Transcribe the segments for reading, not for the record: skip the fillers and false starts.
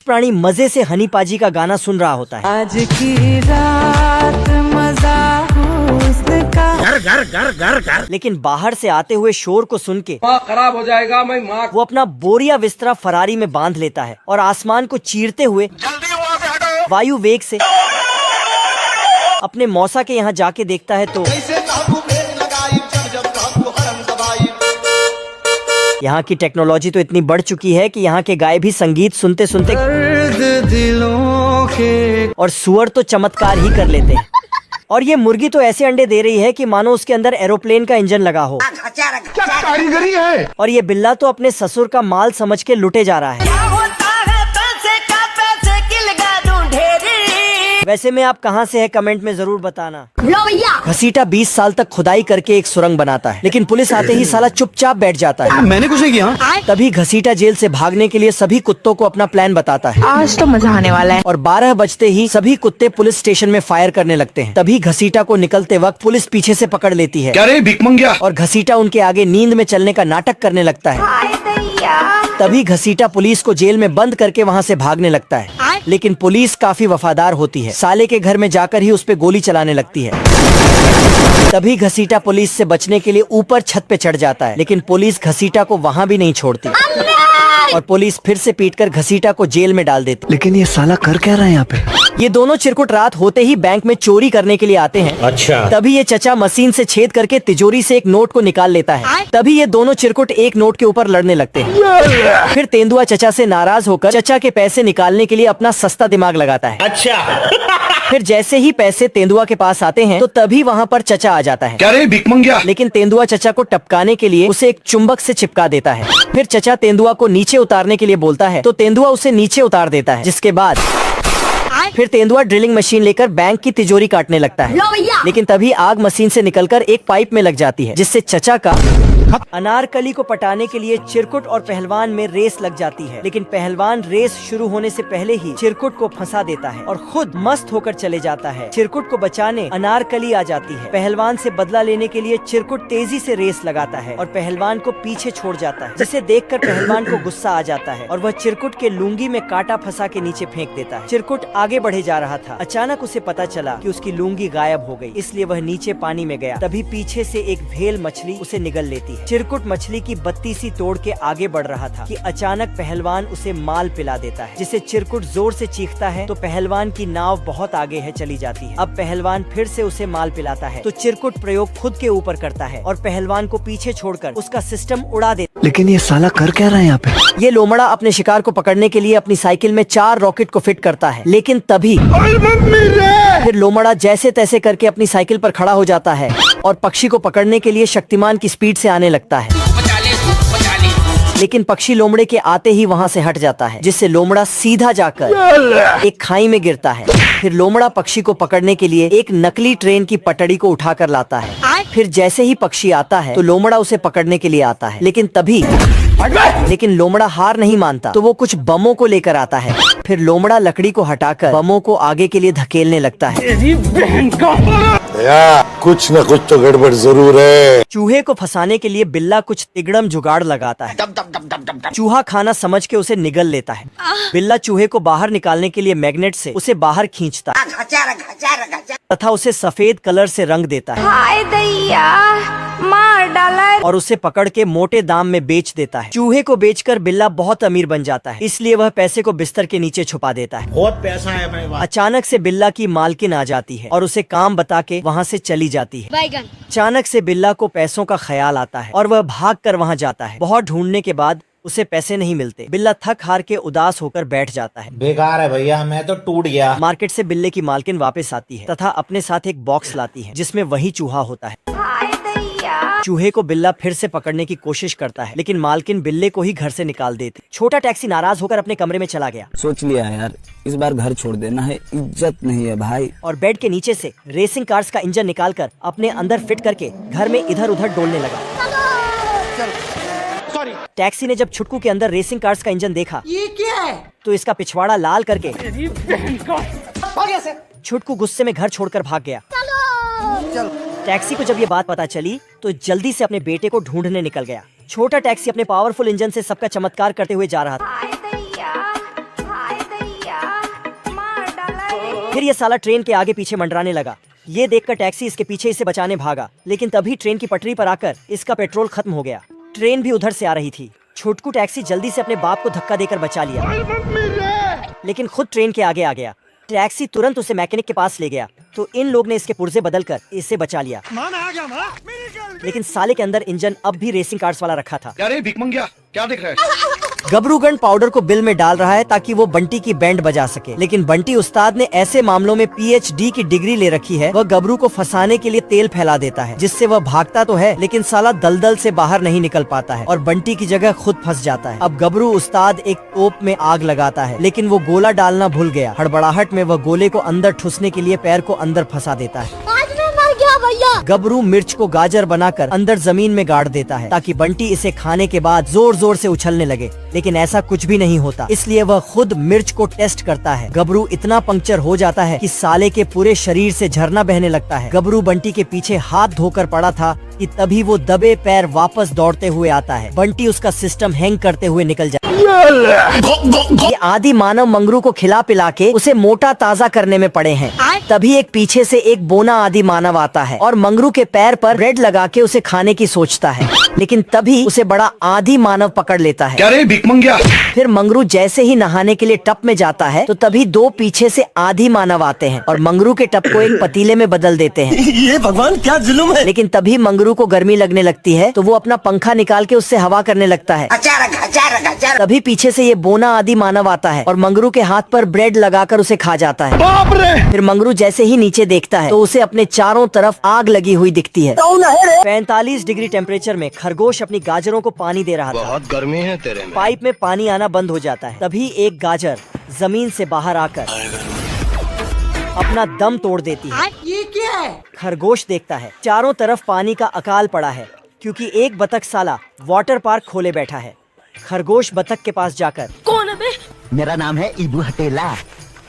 प्राणी मजे से हनी पाजी का गाना सुन रहा होता है। आज की रात मजा हुस्न का घर घर घर घर घर। लेकिन बाहर से आते हुए शोर को सुन के माँ खराब हो जाएगा, मैं माँ। वो अपना बोरिया बिस्तरा फरारी में बांध लेता है और आसमान को चीरते हुए जल्दी वहाँ से हटो। वायु वेग से अपने मौसा के यहाँ जाके देखता है तो यहाँ की टेक्नोलॉजी तो इतनी बढ़ चुकी है कि यहाँ के गाय भी संगीत सुनते सुनते दिलों के और सुअर तो चमत्कार ही कर लेते हैं। और ये मुर्गी तो ऐसे अंडे दे रही है कि मानो उसके अंदर एरोप्लेन का इंजन लगा हो। क्या कारीगरी है। और ये बिल्ला तो अपने ससुर का माल समझ के लुटे जा रहा है। वैसे में आप कहाँ से है कमेंट में जरूर बताना। घसीटा 20 साल तक खुदाई करके एक सुरंग बनाता है, लेकिन पुलिस आते ही साला चुपचाप बैठ जाता है। मैंने कुछ नहीं किया। तभी घसीटा जेल से भागने के लिए सभी कुत्तों को अपना प्लान बताता है। आज तो मजा आने वाला है। और 12 बजते ही सभी कुत्ते पुलिस स्टेशन में फायर करने लगते हैं। तभी घसीटा को निकलते वक्त पुलिस पीछे से पकड़ लेती है। क्या रे भिखमंगिया। और घसीटा उनके आगे नींद में चलने का नाटक करने लगता है। तभी घसीटा पुलिस को जेल में बंद करके वहाँ से भागने लगता है, लेकिन पुलिस काफी वफादार होती है। साले के घर में जाकर ही उस पे गोली चलाने लगती है। तभी घसीटा पुलिस से बचने के लिए ऊपर छत पे चढ़ जाता है, लेकिन पुलिस घसीटा को वहाँ भी नहीं छोड़ती और पुलिस फिर से पीटकर घसीटा को जेल में डाल देती। लेकिन ये साला कर क्या रहा है यहाँ पे। ये दोनों चिरकुट रात होते ही बैंक में चोरी करने के लिए आते हैं। अच्छा। तभी ये चचा मशीन से छेद करके तिजोरी से एक नोट को निकाल लेता है। तभी ये दोनों चिरकुट एक नोट के ऊपर लड़ने लगते हैं। फिर तेंदुआ चचा से नाराज होकर चचा के पैसे निकालने के लिए अपना सस्ता दिमाग लगाता है। अच्छा। फिर जैसे ही पैसे तेंदुआ के पास आते हैं तो तभी वहाँ पर चचा आ जाता है। क्या रे भिखमंगिया। लेकिन तेंदुआ चचा को टपकाने के लिए उसे एक चुंबक से चिपका देता है। फिर चचा तेंदुआ को नीचे उतारने के लिए बोलता है तो तेंदुआ उसे नीचे उतार देता है, जिसके बाद फिर तेंदुआ ड्रिलिंग मशीन लेकर बैंक की तिजोरी काटने लगता है। लेकिन तभी आग मशीन से निकलकर एक पाइप में लग जाती है, जिससे चचा का अनारकली को पटाने के लिए चिरकुट और पहलवान में रेस लग जाती है। लेकिन पहलवान रेस शुरू होने से पहले ही चिरकुट को फंसा देता है और खुद मस्त होकर चले जाता है। चिरकुट को बचाने अनारकली आ जाती है। पहलवान से बदला लेने के लिए चिरकुट तेजी से रेस लगाता है और पहलवान को पीछे छोड़ जाता है, जिसे देखकर पहलवान को गुस्सा आ जाता है और वह चिरकुट के लुंगी में कांटा फंसा के नीचे फेंक देता है। चिरकुट आगे बढ़े जा रहा था। अचानक उसे पता चला कि उसकी लुंगी गायब हो गई, इसलिए वह नीचे पानी में गया। तभी पीछे से एक भेल मछली उसे निगल लेती है। चिरकुट मछली की बत्ती सी तोड़ के आगे बढ़ रहा था कि अचानक पहलवान उसे माल पिला देता है, जिसे चिरकुट जोर से चीखता है तो पहलवान की नाव बहुत आगे है चली जाती है। अब पहलवान फिर से उसे माल पिलाता है तो चिरकुट प्रयोग खुद के ऊपर करता है और पहलवान को पीछे छोड़कर उसका सिस्टम उड़ा देता है। लेकिन ये साला कर क्या रहा है यहाँ पे। ये लोमड़ा अपने शिकार को पकड़ने के लिए अपनी साइकिल में 4 रॉकेट को फिट करता है, लेकिन तभी फिर लोमड़ा जैसे तैसे करके अपनी साइकिल पर खड़ा हो जाता है और पक्षी को पकड़ने के लिए शक्तिमान की स्पीड से आने लगता है। लेकिन पक्षी लोमड़े के आते ही वहाँ से हट जाता है, जिससे लोमड़ा सीधा जाकर एक खाई में गिरता है। फिर लोमड़ा पक्षी को पकड़ने के लिए एक नकली ट्रेन की पटड़ी को उठाकर लाता है। फिर जैसे ही पक्षी आता है तो लोमड़ा उसे पकड़ने के लिए आता है, लेकिन लोमड़ा हार नहीं मानता तो वो कुछ बमों को लेकर आता है। फिर लोमड़ा लकड़ी को हटाकर बमों को आगे के लिए धकेलने लगता है। कुछ न कुछ तो गड़बड़ जरूर है। चूहे को फंसाने के लिए बिल्ला कुछ तिगड़म जुगाड़ लगाता है। चूहा खाना समझ के उसे निगल लेता है। बिल्ला चूहे को बाहर निकालने के लिए मैग्नेट से उसे बाहर खींचता है तथा उसे सफेद कलर से रंग देता है। हाय दैया, मार डाला और उसे पकड़ के मोटे दाम में बेच देता है। चूहे को बेचकर बिल्ला बहुत अमीर बन जाता है, इसलिए वह पैसे को बिस्तर के नीचे छुपा देता है। बहुत पैसा है मेरे पास। अचानक से बिल्ला की मालकिन आ जाती है और उसे काम बता के वहाँ से चली जाती है। अचानक से बिल्ला को पैसों का ख्याल आता है और वह भाग कर वहाँ जाता है। बहुत ढूंढने के बाद उसे पैसे नहीं मिलते। बिल्ला थक हार के उदास होकर बैठ जाता है। बेकार है भैया, मैं तो टूट गया। मार्केट से बिल्ले की मालकिन वापस आती है तथा अपने साथ एक बॉक्स लाती है, जिसमें वही चूहा होता है। चूहे को बिल्ला फिर से पकड़ने की कोशिश करता है, लेकिन मालकिन बिल्ले को ही घर से निकाल देती। छोटा टैक्सी नाराज होकर अपने कमरे में चला गया। सोच लिया यार, इस बार घर छोड़ देना है, इज्जत नहीं है भाई। और बेड के नीचे से रेसिंग कार्स का इंजन निकालकर अपने अंदर फिट करके घर में इधर उधर डोलने लगा। टैक्सी ने जब छुटकू के अंदर रेसिंग कार्स का इंजन देखा, ये क्या है? तो इसका पिछवाड़ा लाल करके छुटकू गुस्से में घर छोड़कर भाग गया। टैक्सी को जब ये बात पता चली तो जल्दी से अपने बेटे को ढूंढने निकल गया। छोटा टैक्सी अपने पावरफुल इंजन से सबका चमत्कार करते हुए जा रहा था। फिर ये साला ट्रेन के आगे पीछे मंडराने लगा। ये देखकर टैक्सी इसके पीछे इसे बचाने भागा, लेकिन तभी ट्रेन की पटरी पर आकर इसका पेट्रोल खत्म हो गया। ट्रेन भी उधर से आ रही थी। छोटकू टैक्सी जल्दी से अपने बाप को धक्का देकर बचा लिया, लेकिन खुद ट्रेन के आगे आ गया। टैक्सी तुरंत उसे मैकेनिक के पास ले गया, तो इन लोग ने इसके पुर्जे बदलकर इसे बचा लिया। लेकिन साले के अंदर इंजन अब भी रेसिंग कार्स वाला रखा था। क्या रे भिक मंगिया, क्या देख रहा है? गबरूगन पाउडर को बिल में डाल रहा है ताकि वो बंटी की बैंड बजा सके, लेकिन बंटी उस्ताद ने ऐसे मामलों में PhD की डिग्री ले रखी है। वह गबरू को फंसाने के लिए तेल फैला देता है, जिससे वह भागता तो है लेकिन साला दलदल से बाहर नहीं निकल पाता है और बंटी की जगह खुद फंस जाता है। अब गबरू उस्ताद एक तोप में आग लगाता है, लेकिन वो गोला डालना भूल गया। हड़बड़ाहट में वह गोले को अंदर ठुसने के लिए पैर को अंदर फंसा देता है। गबरू मिर्च को गाजर बनाकर अंदर जमीन में गाड़ देता है ताकि बंटी इसे खाने के बाद जोर जोर से उछलने लगे, लेकिन ऐसा कुछ भी नहीं होता। इसलिए वह खुद मिर्च को टेस्ट करता है। गबरू इतना पंक्चर हो जाता है कि साले के पूरे शरीर से झरना बहने लगता है। गबरू बंटी के पीछे हाथ धोकर पड़ा था कि तभी वो दबे पैर वापस दौड़ते हुए आता है। बंटी उसका सिस्टम हैंग करते हुए निकल जाता है। ये आदि मानव मंगरू को खिला पिला के उसे मोटा ताजा करने में पड़े हैं। तभी एक पीछे से एक बोना आदि मानव आता है और मंगरू के पैर पर ब्रेड लगा के उसे खाने की सोचता है, लेकिन तभी उसे बड़ा आदि मानव पकड़ लेता है। क्या रे भिक मंगिया? फिर मंगरू जैसे ही नहाने के लिए टप में जाता है तो तभी दो पीछे से आदि मानव आते हैं और मंगरू के टप को एक पतीले में बदल देते हैं। ये भगवान क्या जुल्म है। लेकिन तभी मंगरू को गर्मी लगने लगती है तो वो अपना पंखा निकाल के उससे हवा करने लगता है। तभी पीछे से ये बोना आदि मानव आता है और मंगरू के हाथ पर ब्रेड लगाकर उसे खा जाता है। बाप रे! फिर मंगरू जैसे ही नीचे देखता है तो उसे अपने चारों तरफ आग लगी हुई दिखती है। 45 डिग्री टेम्परेचर में खरगोश अपनी गाजरों को पानी दे रहा था। बहुत गर्मी है तेरे में। पाइप में पानी आना बंद हो जाता है। तभी एक गाजर जमीन से बाहर आकर अपना दम तोड़ देती है। ये क्या है? खरगोश देखता है चारों तरफ पानी का अकाल पड़ा है, क्योंकि एक बतख साला वाटर पार्क खोले बैठा है। खरगोश बतख के पास जाकर, कौन है बे? मेरा नाम है इबू हटेला,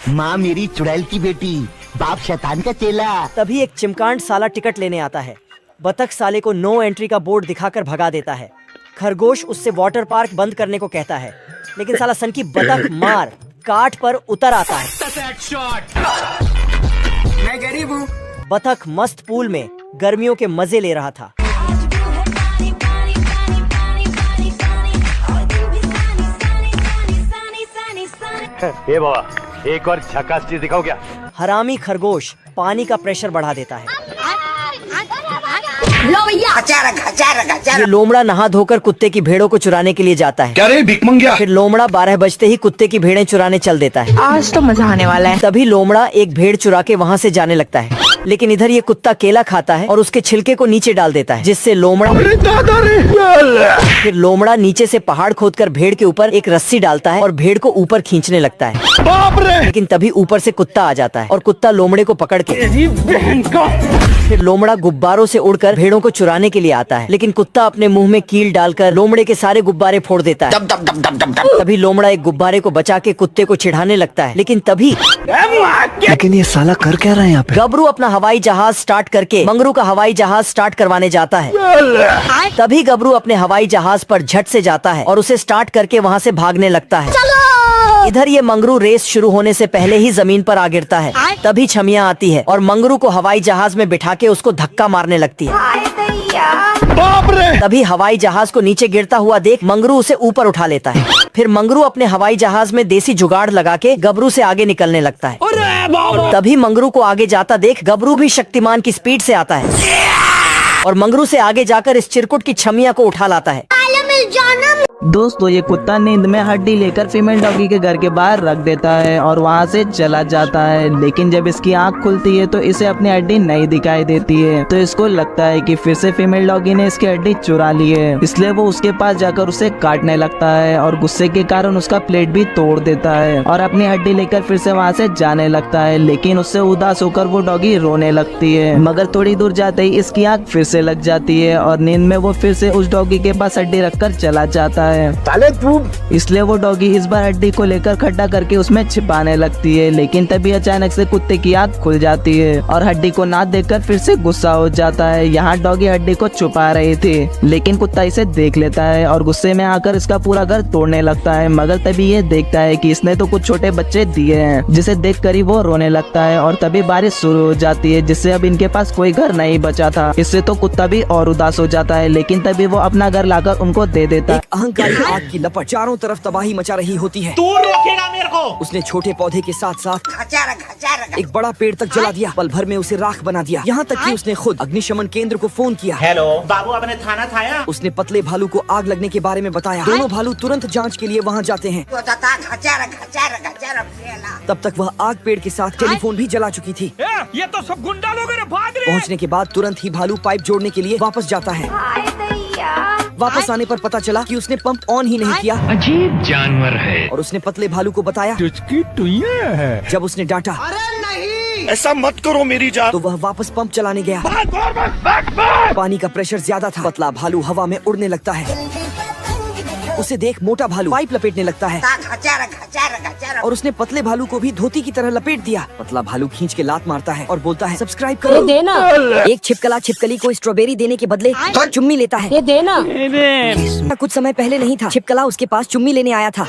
माँ मेरी चुड़ैल की बेटी, बाप शैतान का चेला। तभी एक चिमकांड साला टिकट लेने आता है। बतख साले को नो एंट्री का बोर्ड दिखाकर भगा देता है। खरगोश उससे वाटर पार्क बंद करने को कहता है, लेकिन साला सन की बतख मार काट पर उतर आता है। मैं गरीब हूँ। बतख मस्त पूल में गर्मियों के मजे ले रहा था। ये बाबा एक और झकास चीज दिखाओ क्या? हरामी खरगोश पानी का प्रेशर बढ़ा देता है। लो भैया। ये लोमड़ा नहा धोकर कुत्ते की भेड़ों को चुराने के लिए जाता है। क्या रे भिक मंगिया? फिर लोमड़ा 12 बजते ही कुत्ते की भेड़ें चुराने चल देता है। आज तो मजा आने वाला है। तभी लोमड़ा एक भेड़ चुरा के वहाँ से जाने लगता है, लेकिन इधर ये कुत्ता केला खाता है और उसके छिलके को नीचे डाल देता है, जिससे लोमड़ा फिर लोमड़ा नीचे से पहाड़ खोदकर भेड़ के ऊपर एक रस्सी डालता है और भेड़ को ऊपर खींचने लगता है। बाप रे! लेकिन तभी ऊपर से कुत्ता आ जाता है और कुत्ता लोमड़े को पकड़ के फिर लोमड़ा गुब्बारों से उड़कर भेड़ों को चुराने के लिए आता है, लेकिन कुत्ता अपने मुंह में कील डालकर लोमड़े के सारे गुब्बारे फोड़ देता है। तभी लोमड़ा एक गुब्बारे को बचा के कुत्ते को चिढ़ाने लगता है, लेकिन तभी लेकिन ये साला कर क्या रहा है यहाँ पे? गबरू अपना हवाई जहाज स्टार्ट करके मंगरू का हवाई जहाज स्टार्ट करवाने जाता है। तभी गबरू अपने हवाई जहाज पर झट से जाता है और उसे स्टार्ट करके वहाँ से भागने लगता है। इधर ये मंगरू रेस शुरू होने से पहले ही जमीन पर आ गिरता है। तभी छमिया आती है और मंगरू को हवाई जहाज में बिठा के उसको धक्का मारने लगती है। बाप रे! तभी हवाई जहाज को नीचे गिरता हुआ देख मंगरू उसे ऊपर उठा लेता है। फिर मंगरू अपने हवाई जहाज में देसी जुगाड़ लगा के गबरू से आगे निकलने लगता है। तभी मंगरू को आगे जाता देख गबरू भी शक्तिमान की स्पीड से आता है और मंगरू से आगे जाकर इस चिरकुट की छमिया को उठा लाता है। दोस्तों ये कुत्ता नींद में हड्डी लेकर फीमेल डॉगी के घर के बाहर रख देता है और वहाँ से चला जाता है, लेकिन जब इसकी आंख खुलती है तो इसे अपनी हड्डी नहीं दिखाई देती है। तो इसको लगता है कि फिर से फीमेल डॉगी ने इसकी हड्डी चुरा ली है, इसलिए वो उसके पास जाकर उसे काटने लगता है और गुस्से के कारण उसका प्लेट भी तोड़ देता है और अपनी हड्डी लेकर फिर से वहाँ से जाने लगता है। लेकिन उससे उदास होकर वो डॉगी रोने लगती है, मगर थोड़ी दूर जाते ही इसकी आंख फिर से लग जाती है और नींद में वो फिर से उस डॉगी के पास हड्डी रखकर कर चला जाता है। इसलिए वो डॉगी इस बार हड्डी को लेकर खड्डा करके उसमें छिपाने लगती है, लेकिन तभी अचानक से कुत्ते की आँख खुल जाती है और हड्डी को ना देखकर फिर से गुस्सा हो जाता है। यहाँ डॉगी हड्डी को छुपा रही थी, लेकिन कुत्ता इसे देख लेता है और गुस्से में आकर इसका पूरा घर तोड़ने लगता है। मगर तभी ये देखता है कि इसने तो कुछ छोटे बच्चे दिए हैं, जिसे देख कर ही वो रोने लगता है। और तभी बारिश शुरू हो जाती है, जिससे अब इनके पास कोई घर नहीं बचा था। इससे तो कुत्ता भी और उदास हो जाता है, लेकिन तभी वो अपना घर लाकर उनको दे देता है। अहंकारी आग की लपट चारों तरफ तबाही मचा रही होती है। तू रोकेगा मेरे को? उसने छोटे पौधे के साथ साथ एक बड़ा पेड़ तक जला दिया। पल भर में उसे राख बना दिया, यहाँ तक कि उसने खुद अग्निशमन केंद्र को फोन किया। हेलो बाबू, आपने थाना थाया? उसने पतले भालू को आग लगने के बारे में बताया। दोनों भालू तुरंत जांच के लिए वहाँ जाते हैं। तब तक वह आग पेड़ के साथ टेलीफोन भी जला चुकी थी। ये तो सब गुंडा लोग हैं, भाग रहे। पहुँचने के बाद तुरंत ही भालू पाइप जोड़ने के लिए वापस जाता है। हाय दैया। वापस आने पर पता चला कि उसने पंप ऑन ही नहीं किया। अजीब जानवर है। और उसने पतले भालू को बताया। जब उसने डांटा ऐसा मत करो मेरी जान। तो वह वापस पंप चलाने गया। पानी का प्रेशर ज्यादा था। पतला भालू हवा में उड़ने लगता है। उसे देख मोटा भालू पाइप लपेटने लगता है और उसने पतले भालू को भी धोती की तरह लपेट दिया। पतला भालू खींच के लात मारता है और बोलता है सब्सक्राइब करो। देना। एक छिपकला छिपकली को स्ट्रॉबेरी देने के बदले चुम्मी लेता है। ये देना। कुछ समय पहले नहीं था, छिपकला उसके पास चुम्मी लेने आया था,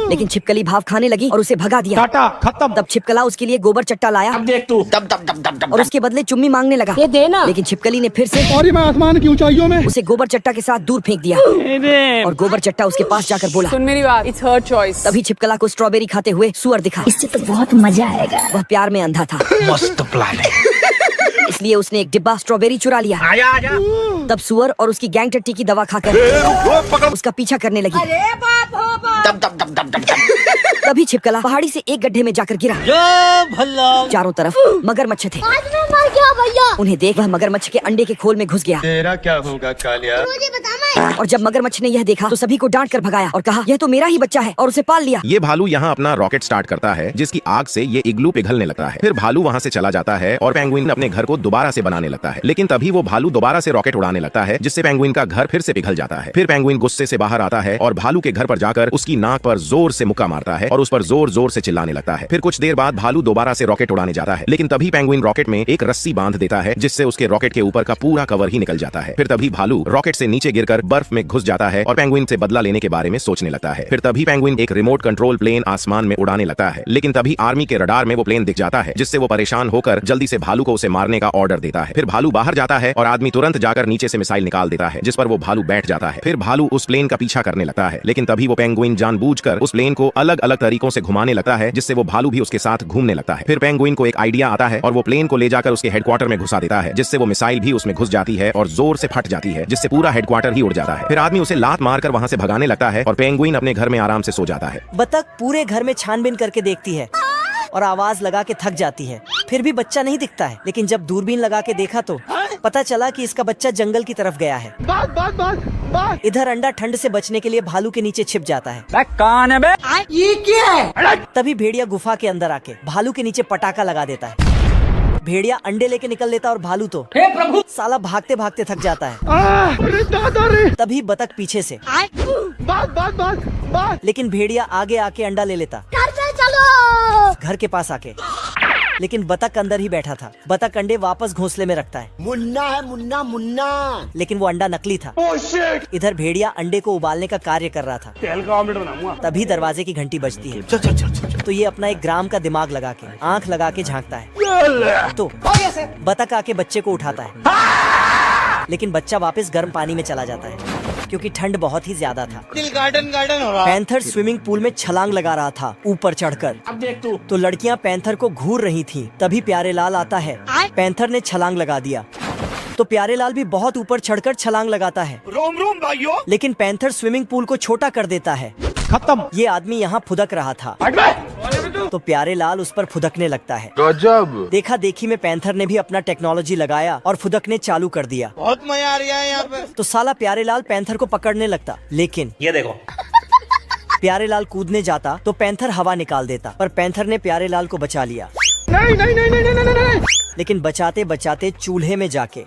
लेकिन छिपकली भाव खाने लगी और उसे भगा दिया। खत्म। तब छिपकला उसके लिए गोबर चट्टा लाया। अब देख तू, दब दब दब दब दब। और उसके बदले चुम्मी मांगने लगा। ये देना। लेकिन छिपकली ने फिर से और मैं आसमान की ऊंचाइयों में उसे गोबर चट्टा के साथ दूर फेंक दिया। और गोबर चट्टा उसके पास जाकर बोला सुन मेरी बात, इट्स हर चॉइस। तभी छिपकला को स्ट्रॉबेरी खाते हुए सुअर दिखा। इससे तो बहुत मजा आएगा। वह प्यार में अंधा था, मस्त प्लान है। इसलिए उसने एक डिब्बा स्ट्रॉबेरी चुरा लिया। आजा आजा। तब सुअर और उसकी गैंग टट्टी की दवा खाकर उसका पीछा करने लगी। दब दब दब दब दब दब। तभी छिपकला पहाड़ी से एक गड्ढे में जाकर गिरा। चारों तरफ मगरमच्छ थे। मर गया भैया। उन्हें देख वह मगरमच्छ के अंडे के खोल में घुस गया। तेरा क्या होगा कालिया? और जब मगरमच्छ ने यह देखा तो सभी को डांट कर भगाया और कहा यह तो मेरा ही बच्चा है, और उसे पाल लिया। ये भालू यहाँ अपना रॉकेट स्टार्ट करता है, जिसकी आग से ये इग्लू पिघलने लगता है। फिर भालू वहाँ से चला जाता है और पेंगुइन अपने घर को दोबारा से बनाने लगता है। लेकिन तभी वो भालू दोबारा से रॉकेट उड़ाने लगता है, जिससे पेंगुइन का घर फिर से पिघल जाता है। फिर पेंगुइन गुस्से से बाहर आता है और भालू के घर पर जाकर उसकी नाक पर जोर से मुक्का मारता है और उस पर जोर जोर से चिल्लाने लगता है। फिर कुछ देर बाद भालू दोबारा से रॉकेट उड़ाने जाता है, लेकिन तभी पेंगुइन रॉकेट में एक रस्सी बांध देता है, जिससे उसके रॉकेट के ऊपर का पूरा कवर ही निकल जाता है। फिर तभी भालू रॉकेट से नीचे गिरकर बर्फ में घुस जाता है और पेंगुइन से बदला लेने के बारे में सोचने लगता है। फिर तभी पेंगुइन एक रिमोट कंट्रोल प्लेन आसमान में उड़ाने लगता है, लेकिन तभी आर्मी के रडार में वो प्लेन दिख जाता है, जिससे वो परेशान होकर जल्दी से भालू को उसे मारने का ऑर्डर देता है। फिर भालू बाहर जाता है और आदमी तुरंत जाकर नीचे से मिसाइल निकाल देता है, जिस पर वो भालू बैठ जाता है। फिर भालू उस प्लेन का पीछा करने लगता है, लेकिन तभी वो पेंगुइन जानबूझकर उस प्लेन को अलग अलग तरीकों से घुमाने लगता है, जिससे वो भालू भी उसके साथ घूमने लगता है। फिर पेंगुइन को एक आइडिया आता है और वो प्लेन को ले जाकर उसके हेडक्वार्टर में घुसा देता है, जिससे वो मिसाइल भी उसमें घुस जाती है और जोर से फट जाती है, जिससे पूरा हेडक्वार्टर ही उड़ जाता है। फिर आदमी उसे लात मारकर वहां से भगाने लगता है और पेंगुइन अपने घर में आराम से सो जाता है। बतख पूरे घर में छानबीन करके देखती है और आवाज लगा के थक जाती है, फिर भी बच्चा नहीं दिखता है। लेकिन जब दूरबीन लगा के देखा तो पता चला कि इसका बच्चा जंगल की तरफ गया है। इधर अंडा ठंड से बचने के लिए भालू के नीचे छिप जाता है। कौन है बे? ये क्या है? तभी भेड़िया गुफा के अंदर आके भालू के नीचे पटाखा लगा देता है। भेड़िया अंडे लेके निकल लेता और भालू तो हे प्रभु, साला भागते भागते थक जाता है। तभी बतख पीछे से लेकिन भेड़िया आगे आके अंडा ले लेता घर के पास आके, लेकिन बतख अंदर ही बैठा था। बतख अंडे वापस घोंसले में रखता है। मुन्ना है मुन्ना मुन्ना। लेकिन वो अंडा नकली था। इधर भेड़िया अंडे को उबालने का कार्य कर रहा था। तेल का ऑमलेट बनाऊंगा। तभी दरवाजे की घंटी बजती है। तो ये अपना एक ग्राम का दिमाग लगा के आंख लगा के झांकता है, तो बतख आके बच्चे को उठाता है, लेकिन बच्चा वापस गर्म पानी में चला जाता है क्योंकि ठंड बहुत ही ज्यादा था। दिल गार्डन गार्डन हो रहा। पैंथर स्विमिंग पूल में छलांग लगा रहा था ऊपर चढ़कर। अब देख तू। तो लड़कियां पैंथर को घूर रही थीं। तभी प्यारे लाल आता है। पैंथर ने छलांग लगा दिया तो प्यारे लाल भी बहुत ऊपर चढ़कर छलांग लगाता है। रोम रोम भाइयों। लेकिन पैंथर स्विमिंग पूल को छोटा कर देता है। खत्म। ये आदमी यहाँ फुदक रहा था तो प्यारे लाल उस पर फुदकने लगता है। गजब। देखा देखी में पैंथर ने भी अपना टेक्नोलॉजी लगाया और फुदकने चालू कर दिया। बहुत मजा आ रहा है यहाँ पे। तो साला प्यारे लाल पैंथर को पकड़ने लगता, लेकिन ये देखो, प्यारे लाल कूदने जाता तो पैंथर हवा निकाल देता, पर पैंथर ने प्यारे लाल को बचा लिया। नहीं नहीं नहीं नहीं नहीं नहीं नहीं। लेकिन बचाते बचाते चूल्हे में जाके।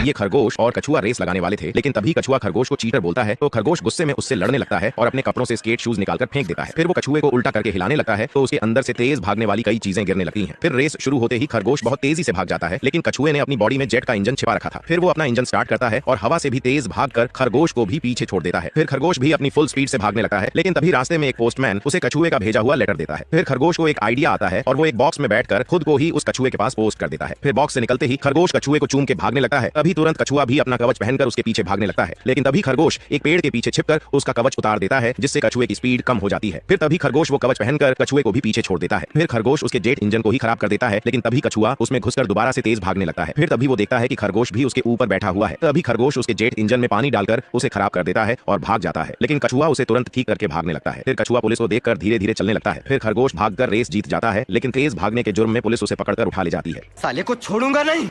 ये खरगोश और कछुआ रेस लगाने वाले थे, लेकिन तभी कछुआ खरगोश को चीटर बोलता है तो खरगोश गुस्से में उससे लड़ने लगता है और अपने कपड़ों से स्केट शूज निकालकर फेंक देता है। फिर वो कछुए को उल्टा करके हिलाने लगता है तो उसके अंदर से तेज भागने वाली कई चीजें गिरने लगती हैं। फिर रेस शुरू होते ही खरगोश बहुत तेजी से भाग जाता है, लेकिन कछुए ने अपनी बॉडी में जेट का इंजन छिपा रखा था। फिर वो अपना इंजन स्टार्ट करता है और हवा से भी तेज भागकर खरगोश को भी पीछे छोड़ देता है। फिर खरगोश भी अपनी फुल स्पीड से भागने लगता है, लेकिन तभी रास्ते में एक पोस्टमैन उसे कछुए का भेजा हुआ लेटर देता है। फिर खरगोश को एक आइडिया आता है और वो एक बॉक्स में बैठकर खुद को ही उस कछुए के पास पोस्ट कर देता है। फिर बॉक्स से निकलते ही खरगोश कछुए को चूम के भागने लगता है। तभी तुरंत कछुआ भी अपना कवच पहनकर उसके पीछे भागने लगता है, लेकिन तभी खरगोश एक पेड़ के पीछे छिपकर उसका कवच उतार देता है, जिससे कछुए की स्पीड कम हो जाती है। फिर तभी खरगोश वो कवच पहनकर कछुए को भी पीछे छोड़ देता है। फिर खरगोश उसके जेट इंजन को ही खराब कर देता है, लेकिन तभी कछुआ उसमें घुसकर दोबारा से तेज भागने लगता है। फिर तभी वो देखता है कि खरगोश भी उसके ऊपर बैठा हुआ है। तभी खरगोश उसके जेट इंजन में पानी डालकर उसे खराब कर देता है और भाग जाता है, लेकिन कछुआ उसे तुरंत ठीक करके भागने लगता है। फिर कछुआ पुलिस को देखकर धीरे धीरे चलने लगता है। फिर खरगोश भागकर रेस जीत जाता है, लेकिन तेज भागने के जुर्म में पुलिस उसे पकड़कर उठा ले जाती है। साले को छोड़ूंगा नहीं।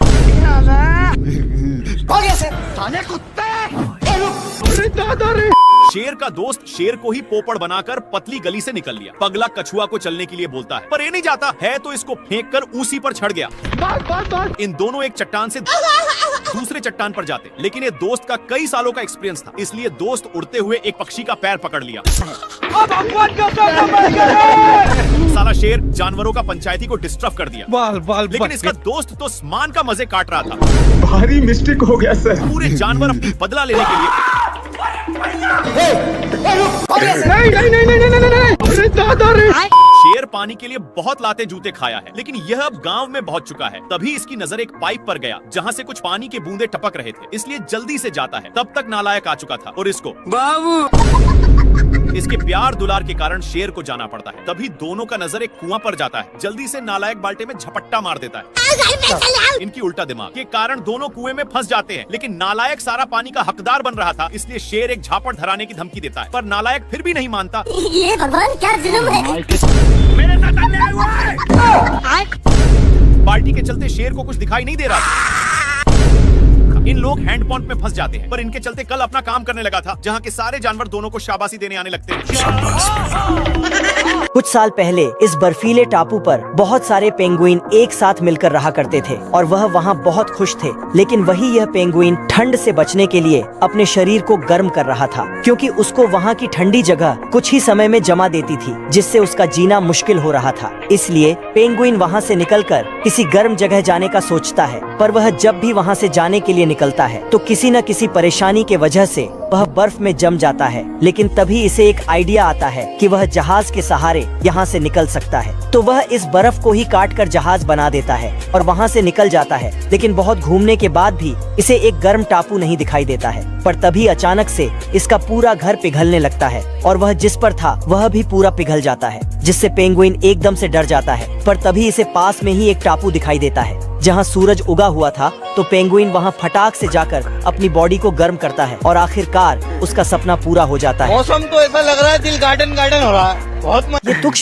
साले कुत्ते। शेर का दोस्त शेर को ही पोपड़ बनाकर पतली गली से निकल लिया। पगला कछुआ को चलने के लिए बोलता है, पर ये नहीं जाता है तो इसको फेंक कर उसी पर चढ़ गया। इन दोनों एक चट्टान से दूसरे चट्टान पर जाते, लेकिन ये दोस्त का कई सालों का एक्सपीरियंस था, इसलिए दोस्त उड़ते हुए एक पक्षी का पैर पकड़ लिया। साला शेर जानवरों का पंचायती को डिस्टर्ब कर दिया। लेकिन इसका दोस्त तो स्मान का मजे काट रहा था। भारी मिस्टेक हो गया सर। पूरे जानवर अपनी बदला लेने के लिए शेर पानी के लिए बहुत लाते जूते खाया है, लेकिन यह अब गांव में पहुंच चुका है। तभी इसकी नजर एक पाइप पर गया जहां से कुछ पानी के बूंदे टपक रहे थे, इसलिए जल्दी से जाता है। तब तक नालायक आ चुका था और इसको इसके प्यार दुलार के कारण शेर को जाना पड़ता है। तभी दोनों का नजर एक कुआं पर जाता है। जल्दी से नालायक बाल्टे में झपट्टा मार देता है। इनकी उल्टा दिमाग के कारण दोनों कुएं में फंस जाते हैं, लेकिन नालायक सारा पानी का हकदार बन रहा था, इसलिए शेर एक झापड़ धराने की धमकी देता है, पर नालायक फिर भी नहीं मानता। ये भगवान क्या जुल्म है। मेरे बाल्टी के चलते शेर को कुछ दिखाई नहीं दे रहा था। इन लोग हैंड पंप में फंस जाते हैं, पर इनके चलते कल अपना काम करने लगा था, जहाँ के सारे जानवर दोनों को शाबाशी देने आने लगते हैं। कुछ साल पहले इस बर्फीले टापू पर बहुत सारे पेंगुइन एक साथ मिलकर रहा करते थे और वह वहाँ बहुत खुश थे। लेकिन वही यह पेंगुइन ठंड से बचने के लिए अपने शरीर को गर्म कर रहा था, क्योंकि उसको वहाँ की ठंडी जगह कुछ ही समय में जमा देती थी, जिससे उसका जीना मुश्किल हो रहा था। इसलिए पेंगुइन वहाँ से निकलकर किसी गर्म जगह जाने का सोचता है, पर वह जब भी वहाँ से जाने के लिए निकलता है तो किसी न किसी परेशानी के वजह से वह बर्फ में जम जाता है। लेकिन तभी इसे एक आइडिया आता है कि वह जहाज के सहारे यहाँ से निकल सकता है, तो वह इस बर्फ को ही काट कर जहाज बना देता है और वहाँ से निकल जाता है। लेकिन बहुत घूमने के बाद भी इसे एक गर्म टापू नहीं दिखाई देता है, पर तभी अचानक से इसका पूरा घर पिघलने लगता है और वह जिस पर था वह भी पूरा पिघल जाता है, जिससे पेंगुइन एकदम से डर जाता है। पर तभी इसे पास में ही एक टापू दिखाई देता है जहाँ सूरज उगा हुआ था, तो पेंगुइन वहाँ फटाक से जाकर अपनी बॉडी को गर्म करता है और आखिरकार उसका सपना पूरा हो जाता है। मौसम तो ऐसा लग रहा है दिल गार्डन गार्डन हो रहा है। बहुत ये तुक्ष